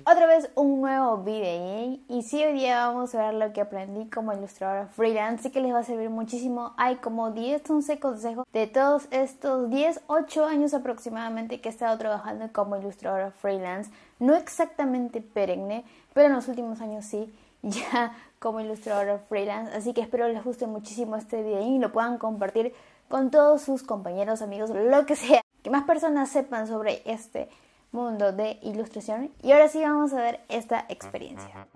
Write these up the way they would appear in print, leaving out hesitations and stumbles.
Otra vez un nuevo video y sí, hoy día vamos a ver lo que aprendí como ilustradora freelance y que les va a servir muchísimo. Hay como 10, 11 consejos de todos estos 8 años aproximadamente que he estado trabajando como ilustradora freelance. No exactamente perenne, pero en los últimos años sí, ya como ilustradora freelance. Así que espero les guste muchísimo este video y lo puedan compartir con todos sus compañeros, amigos, lo que sea. Que más personas sepan sobre este mundo de ilustración. Y ahora sí vamos a ver esta experiencia.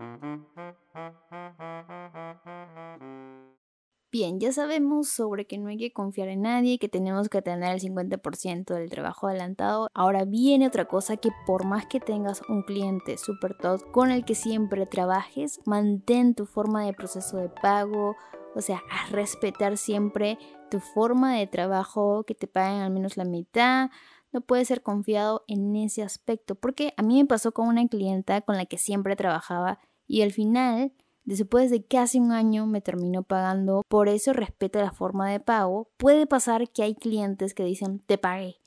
Bien, ya sabemos sobre que no hay que confiar en nadie, que tenemos que tener el 50% del trabajo adelantado. Ahora viene otra cosa, que por más que tengas un cliente super top con el que siempre trabajes, mantén tu forma de proceso de pago, o sea, a respetar siempre tu forma de trabajo, que te paguen al menos la mitad. No puedes ser confiado en ese aspecto, porque a mí me pasó con una clienta con la que siempre trabajaba y al final, después de casi un año, me terminó pagando. Por eso respeta la forma de pago. Puede pasar que hay clientes que dicen te pagué,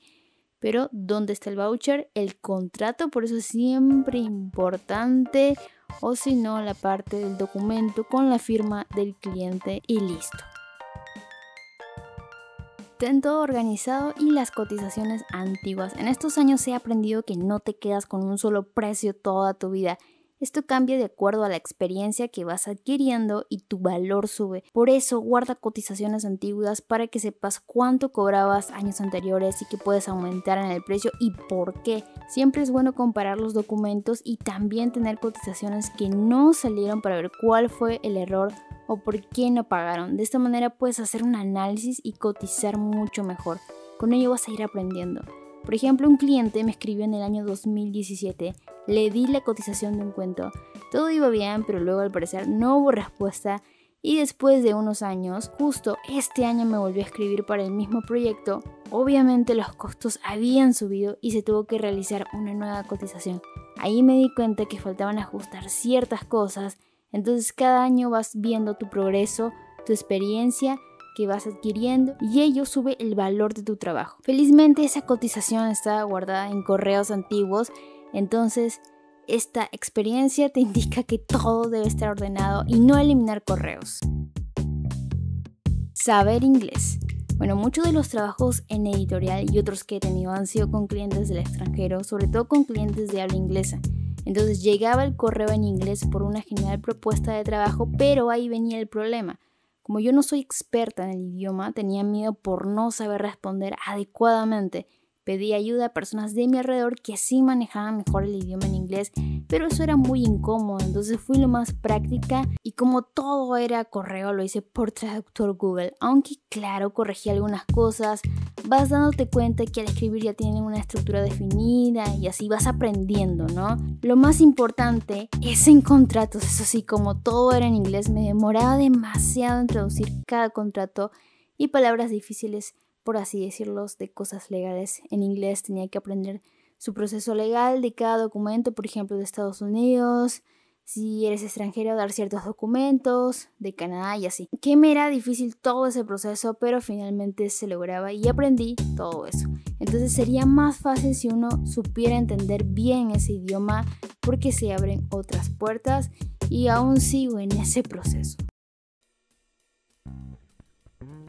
pero ¿dónde está el voucher? El contrato, por eso es siempre importante, o si no, la parte del documento con la firma del cliente y listo. Ten todo organizado y las cotizaciones antiguas. En estos años he aprendido que no te quedas con un solo precio toda tu vida. Esto cambia de acuerdo a la experiencia que vas adquiriendo y tu valor sube. Por eso guarda cotizaciones antiguas para que sepas cuánto cobrabas años anteriores y que puedes aumentar en el precio y por qué. Siempre es bueno comparar los documentos y también tener cotizaciones que no salieron para ver cuál fue el error o por qué no pagaron. De esta manera puedes hacer un análisis y cotizar mucho mejor. Con ello vas a ir aprendiendo. Por ejemplo, un cliente me escribió en el año 2017, le di la cotización de un cuento, todo iba bien, pero luego al parecer no hubo respuesta y después de unos años, justo este año me volvió a escribir para el mismo proyecto. Obviamente los costos habían subido y se tuvo que realizar una nueva cotización. Ahí me di cuenta que faltaban ajustar ciertas cosas. Entonces cada año vas viendo tu progreso, tu experiencia que vas adquiriendo y ello sube el valor de tu trabajo. Felizmente esa cotización está guardada en correos antiguos, entonces esta experiencia te indica que todo debe estar ordenado y no eliminar correos. Saber inglés. Bueno, muchos de los trabajos en editorial y otros que he tenido han sido con clientes del extranjero, sobre todo con clientes de habla inglesa. Entonces llegaba el correo en inglés por una genial propuesta de trabajo, pero ahí venía el problema. Como yo no soy experta en el idioma, tenía miedo por no saber responder adecuadamente. Pedí ayuda a personas de mi alrededor que sí manejaban mejor el idioma en inglés, pero eso era muy incómodo, entonces fui lo más práctica y como todo era correo lo hice por traductor Google, aunque claro, corregí algunas cosas, vas dándote cuenta que al escribir ya tienen una estructura definida y así vas aprendiendo, ¿no? Lo más importante es en contratos, eso sí, como todo era en inglés me demoraba demasiado en traducir cada contrato y palabras difíciles, por así decirlos, de cosas legales. En inglés tenía que aprender su proceso legal de cada documento, por ejemplo, de Estados Unidos, si eres extranjero, dar ciertos documentos, de Canadá y así. Que me era difícil todo ese proceso, pero finalmente se lograba y aprendí todo eso. Entonces sería más fácil si uno supiera entender bien ese idioma porque se abren otras puertas y aún sigo en ese proceso.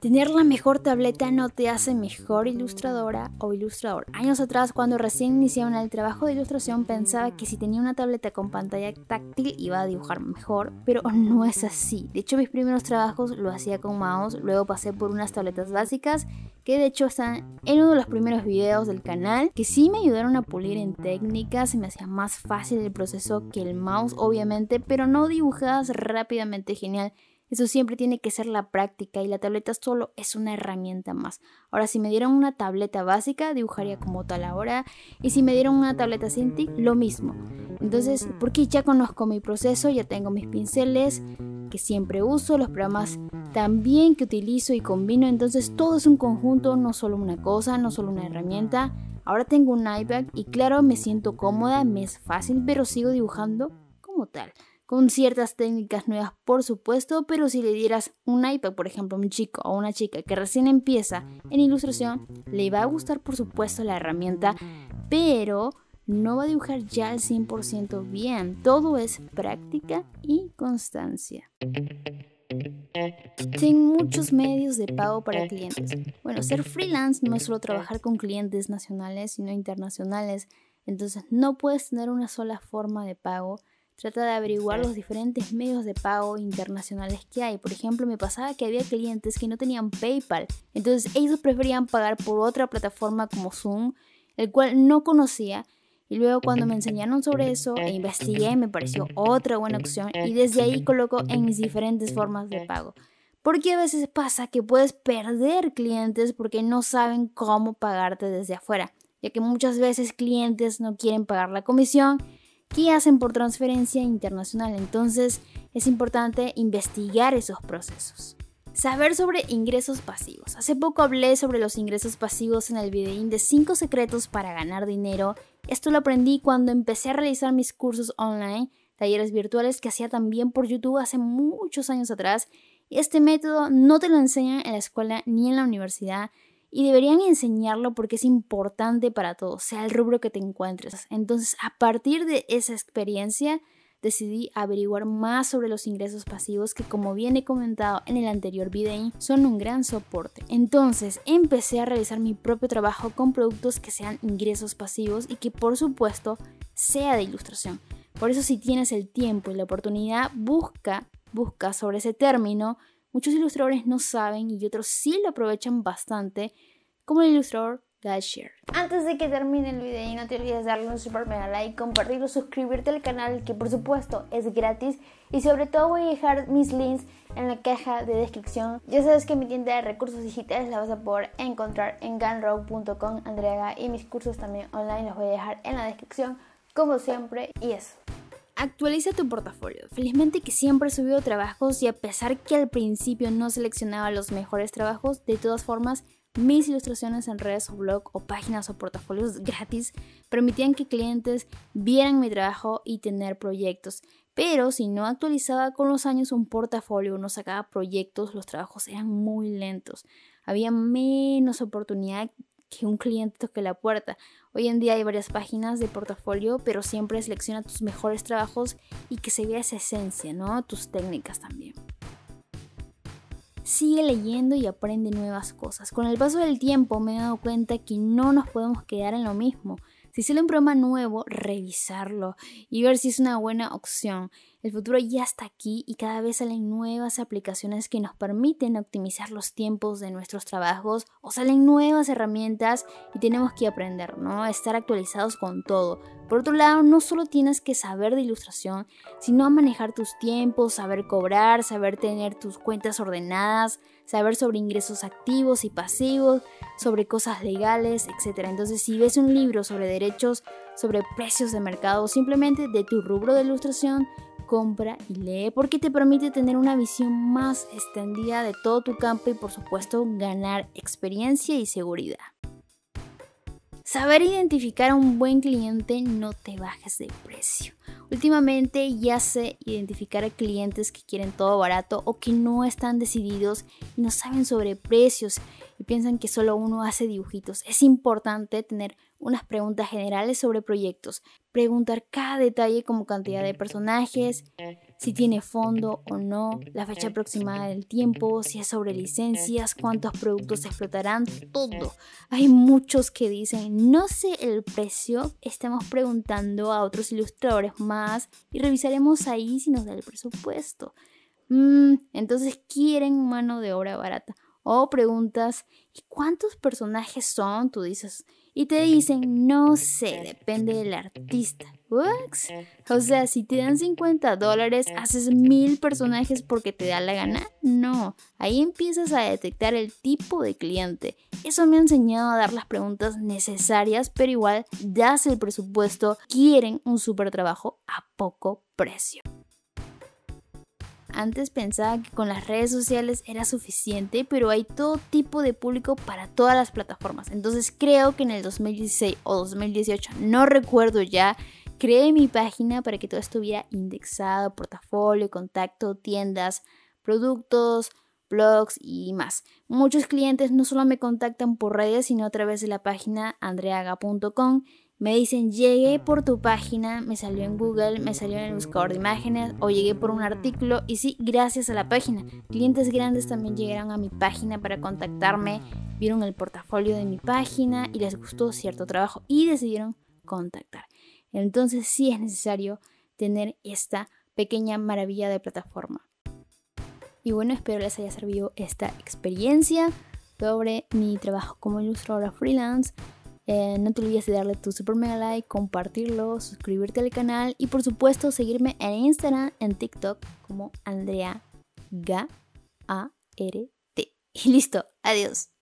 Tener la mejor tableta no te hace mejor ilustradora o ilustrador. Años atrás, cuando recién iniciaba en el trabajo de ilustración, pensaba que si tenía una tableta con pantalla táctil iba a dibujar mejor, pero no es así. De hecho, mis primeros trabajos lo hacía con mouse, luego pasé por unas tabletas básicas, que de hecho están en uno de los primeros videos del canal, que sí me ayudaron a pulir en técnicas, se me hacía más fácil el proceso que el mouse, obviamente, pero no dibujadas rápidamente genial. Eso siempre tiene que ser la práctica y la tableta solo es una herramienta más. Ahora, si me dieran una tableta básica, dibujaría como tal ahora. Y si me dieran una tableta Cintiq, lo mismo. Entonces, porque ya conozco mi proceso, ya tengo mis pinceles que siempre uso, los programas también que utilizo y combino. Entonces, todo es un conjunto, no solo una cosa, no solo una herramienta. Ahora tengo un iPad y claro, me siento cómoda, me es fácil, pero sigo dibujando como tal, con ciertas técnicas nuevas por supuesto, pero si le dieras un iPad, por ejemplo, a un chico o una chica que recién empieza en ilustración, le va a gustar por supuesto la herramienta, pero no va a dibujar ya al 100% bien. Todo es práctica y constancia. Existen muchos medios de pago para clientes. Bueno, ser freelance no es solo trabajar con clientes nacionales, sino internacionales. Entonces no puedes tener una sola forma de pago. Trata de averiguar los diferentes medios de pago internacionales que hay. Por ejemplo, me pasaba que había clientes que no tenían PayPal. Entonces ellos preferían pagar por otra plataforma como Zoom, el cual no conocía. Y luego cuando me enseñaron sobre eso e investigué, me pareció otra buena opción y desde ahí coloco en mis diferentes formas de pago. Porque a veces pasa que puedes perder clientes porque no saben cómo pagarte desde afuera, ya que muchas veces clientes no quieren pagar la comisión que hacen por transferencia internacional. Entonces es importante investigar esos procesos. Saber sobre ingresos pasivos. Hace poco hablé sobre los ingresos pasivos en el videín de 5 secretos para ganar dinero. Esto lo aprendí cuando empecé a realizar mis cursos online, talleres virtuales que hacía también por YouTube hace muchos años atrás. Este método no te lo enseñan en la escuela ni en la universidad y deberían enseñarlo porque es importante para todos, sea el rubro que te encuentres. Entonces, a partir de esa experiencia, decidí averiguar más sobre los ingresos pasivos que, como bien he comentado en el anterior video, son un gran soporte. Entonces empecé a realizar mi propio trabajo con productos que sean ingresos pasivos y que por supuesto sea de ilustración. Por eso si tienes el tiempo y la oportunidad, busca sobre ese término. Muchos ilustradores no saben y otros sí lo aprovechan bastante, como el ilustrador Galshare. Antes de que termine el video, no te olvides darle un super mega like, compartirlo, suscribirte al canal, que por supuesto es gratis, y sobre todo voy a dejar mis links en la caja de descripción. Ya sabes que mi tienda de recursos digitales la vas a poder encontrar en gumroad.com, Andreaga, y mis cursos también online los voy a dejar en la descripción como siempre. Y eso. Actualiza tu portafolio. Felizmente que siempre he subido trabajos y a pesar que al principio no seleccionaba los mejores trabajos, de todas formas mis ilustraciones en redes o blog o páginas o portafolios gratis permitían que clientes vieran mi trabajo y tener proyectos. Pero si no actualizaba con los años un portafolio, no sacaba proyectos, los trabajos eran muy lentos. Había menos oportunidad que un cliente toque la puerta. Hoy en día hay varias páginas de portafolio, pero siempre selecciona tus mejores trabajos y que se vea esa esencia, ¿no? Tus técnicas también. Sigue leyendo y aprende nuevas cosas. Con el paso del tiempo me he dado cuenta que no nos podemos quedar en lo mismo. Si sale un programa nuevo, revisarlo y ver si es una buena opción. El futuro ya está aquí y cada vez salen nuevas aplicaciones que nos permiten optimizar los tiempos de nuestros trabajos o salen nuevas herramientas y tenemos que aprender, ¿no? A estar actualizados con todo. Por otro lado, no solo tienes que saber de ilustración, sino a manejar tus tiempos, saber cobrar, saber tener tus cuentas ordenadas, saber sobre ingresos activos y pasivos, sobre cosas legales, etc. Entonces, si ves un libro sobre derechos, sobre precios de mercado o simplemente de tu rubro de ilustración, compra y lee porque te permite tener una visión más extendida de todo tu campo y por supuesto ganar experiencia y seguridad. Saber identificar a un buen cliente, no te bajes de precio. Últimamente ya sé identificar a clientes que quieren todo barato o que no están decididos y no saben sobre precios y piensan que solo uno hace dibujitos. Es importante tener unas preguntas generales sobre proyectos, preguntar cada detalle como cantidad de personajes, si tiene fondo o no, la fecha aproximada del tiempo, si es sobre licencias, cuántos productos se explotarán, todo. Hay muchos que dicen, no sé el precio, estamos preguntando a otros ilustradores más y revisaremos ahí si nos da el presupuesto. Entonces quieren mano de obra barata. O preguntas, ¿y cuántos personajes son? Tú dices, y te dicen, no sé, depende del artista. ¿What? O sea, si te dan $50, ¿haces 1000 personajes porque te da la gana? No, ahí empiezas a detectar el tipo de cliente. Eso me ha enseñado a dar las preguntas necesarias, pero igual das el presupuesto, quieren un súper trabajo a poco precio. Antes pensaba que con las redes sociales era suficiente, pero hay todo tipo de público para todas las plataformas. Entonces creo que en el 2016 o 2018, no recuerdo ya, creé mi página para que todo estuviera indexado, portafolio, contacto, tiendas, productos, blogs y más. Muchos clientes no solo me contactan por redes, sino a través de la página andreaga.com. Me dicen, llegué por tu página, me salió en Google, me salió en el buscador de imágenes o llegué por un artículo y sí, gracias a la página. Clientes grandes también llegaron a mi página para contactarme, vieron el portafolio de mi página y les gustó cierto trabajo y decidieron contactar. Entonces sí es necesario tener esta pequeña maravilla de plataforma. Y bueno, espero les haya servido esta experiencia sobre mi trabajo como ilustradora freelance. No te olvides de darle tu super mega like, compartirlo, suscribirte al canal y por supuesto seguirme en Instagram, en TikTok como Andrea Gart. Y listo, adiós.